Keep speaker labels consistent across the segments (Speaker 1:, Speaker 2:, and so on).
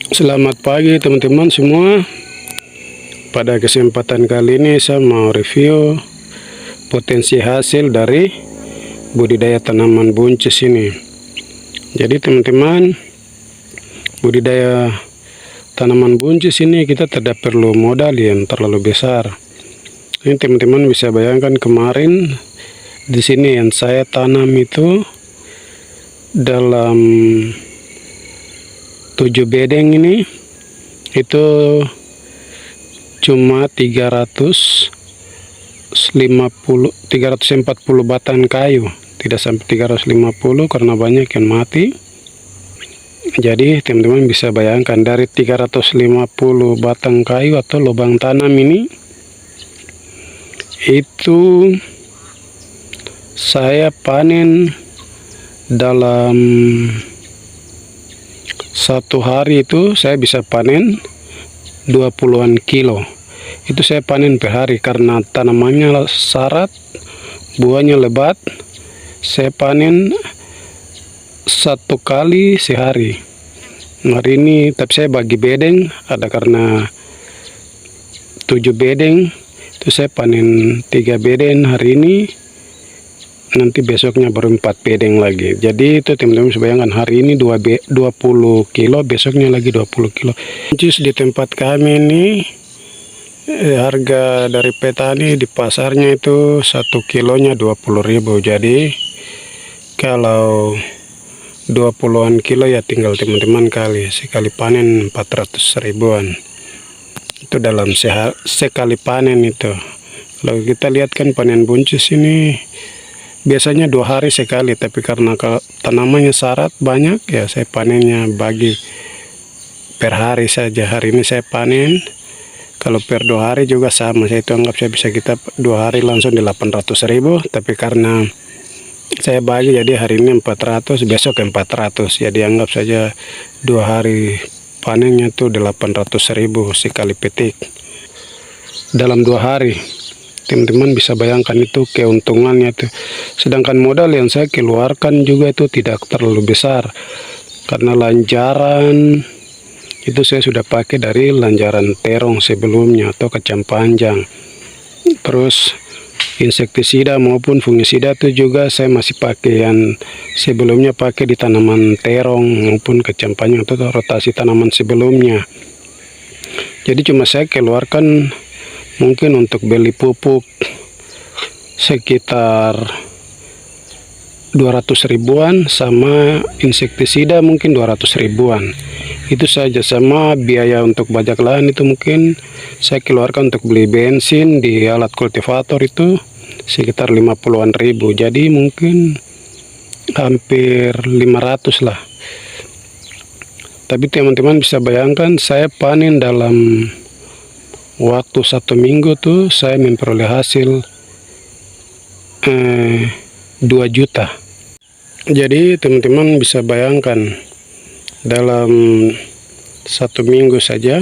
Speaker 1: Selamat pagi teman-teman semua. Pada kesempatan kali ini saya mau review potensi hasil dari budidaya tanaman buncis ini. Jadi teman-teman, budidaya tanaman buncis ini kita tidak perlu modal yang terlalu besar. Ini teman-teman bisa bayangkan kemarin di sini yang saya tanam itu dalam 7 bedeng ini itu cuma 340 340 batang kayu, tidak sampai 350 karena banyak yang mati. Jadi teman-teman bisa bayangkan dari 350 batang kayu atau lubang tanam ini, itu saya panen dalam 1 hari itu saya bisa panen 20-an kilo. Itu saya panen per hari karena tanamannya syarat, buahnya lebat. Saya panen 1 kali sehari. Hari ini tapi saya bagi bedeng, ada karena 7 bedeng itu saya panen 3 bedeng hari ini, nanti besoknya baru 4 bedeng lagi. Jadi itu teman-teman bisa bayangkan hari ini 20 kilo, besoknya lagi 20 kilo. Buncis di tempat kami ini harga dari petani di pasarnya itu 1 kilonya 20.000. Jadi kalau 20-an kilo ya tinggal teman-teman sekali panen 400 ribuan. Itu dalam sekali panen itu. Kalau kita lihat kan panen buncis ini biasanya 2 hari sekali, tapi karena tanamannya syarat banyak ya saya panennya bagi per hari saja. Hari ini saya panen, kalau per 2 hari juga sama, saya itu anggap saya bisa kita 2 hari langsung di 800 ribu, tapi karena saya bagi jadi hari ini 400, besok 400, jadi anggap saja 2 hari panennya tuh 800 ribu sekali petik dalam 2 hari. Teman-teman bisa bayangkan itu keuntungannya tuh. Sedangkan modal yang saya keluarkan juga itu tidak terlalu besar, karena lanjaran itu saya sudah pakai dari lanjaran terong sebelumnya atau kacang panjang. Terus insektisida maupun fungisida itu juga saya masih pakai yang sebelumnya pakai di tanaman terong maupun kacang panjang atau rotasi tanaman sebelumnya. Jadi cuma saya keluarkan mungkin untuk beli pupuk sekitar 200 ribuan, sama insektisida mungkin 200 ribuan. Itu saja, sama biaya untuk bajak lahan itu mungkin saya keluarkan untuk beli bensin di alat kultivator itu sekitar 50-an ribu. Jadi mungkin hampir 500 lah. Tapi teman-teman bisa bayangkan saya panen dalam waktu 1 minggu tuh saya memperoleh hasil 2 juta. Jadi teman-teman bisa bayangkan dalam 1 minggu saja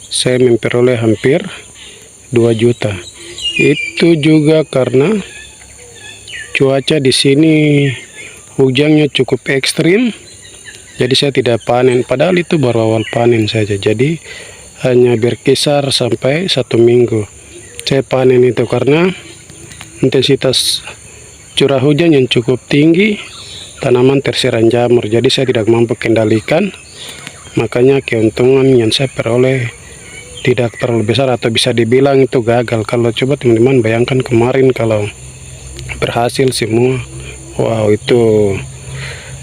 Speaker 1: saya memperoleh hampir 2 juta. Itu juga karena cuaca di sini hujannya cukup ekstrim. Jadi saya tidak panen, padahal itu baru awal panen saja. Jadi hanya berkisar sampai 1 minggu saya panen itu karena intensitas curah hujan yang cukup tinggi, tanaman terserang jamur. Jadi saya tidak mampu kendalikan, makanya keuntungan yang saya peroleh tidak terlalu besar, atau bisa dibilang itu gagal. Kalau coba teman-teman bayangkan kemarin kalau berhasil semua, wow, itu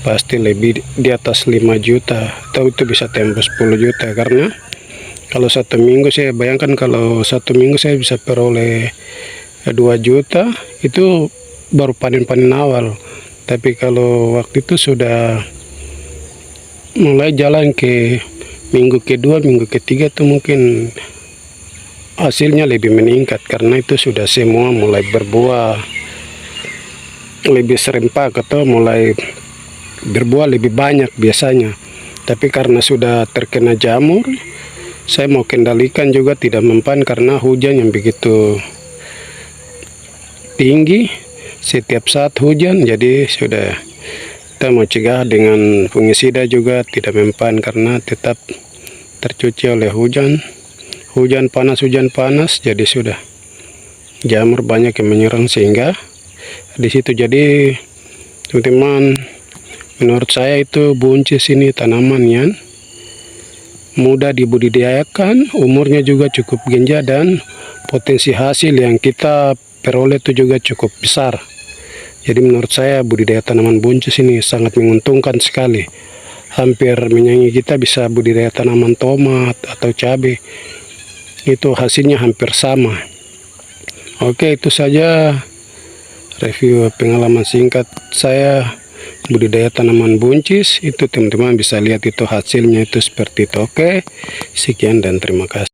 Speaker 1: pasti lebih di atas 5 juta atau itu bisa tembus 10 juta. Karena kalau 1 minggu saya bayangkan, kalau 1 minggu saya bisa peroleh 2 juta, itu baru panen-panen awal. Tapi kalau waktu itu sudah mulai jalan ke minggu kedua, minggu ketiga, itu mungkin hasilnya lebih meningkat, karena itu sudah semua mulai berbuah lebih serempak atau mulai berbuah lebih banyak biasanya. Tapi karena sudah terkena jamur, saya mau kendalikan juga tidak mempan karena hujan yang begitu tinggi setiap saat hujan. Jadi sudah kita mau cegah dengan fungisida juga tidak mempan karena tetap tercuci oleh hujan panas, jadi sudah jamur banyak yang menyerang, sehingga di situ. Jadi teman-teman, menurut saya itu buncis ini tanaman yang mudah dibudidayakan, umurnya juga cukup genja, dan potensi hasil yang kita peroleh itu juga cukup besar. Jadi menurut saya budidaya tanaman buncis ini sangat menguntungkan sekali. Hampir menyaingi kita bisa budidaya tanaman tomat atau cabai, itu hasilnya hampir sama. Oke, itu saja review pengalaman singkat saya budidaya tanaman buncis. Itu teman-teman bisa lihat itu hasilnya itu seperti itu. Oke, sekian dan terima kasih.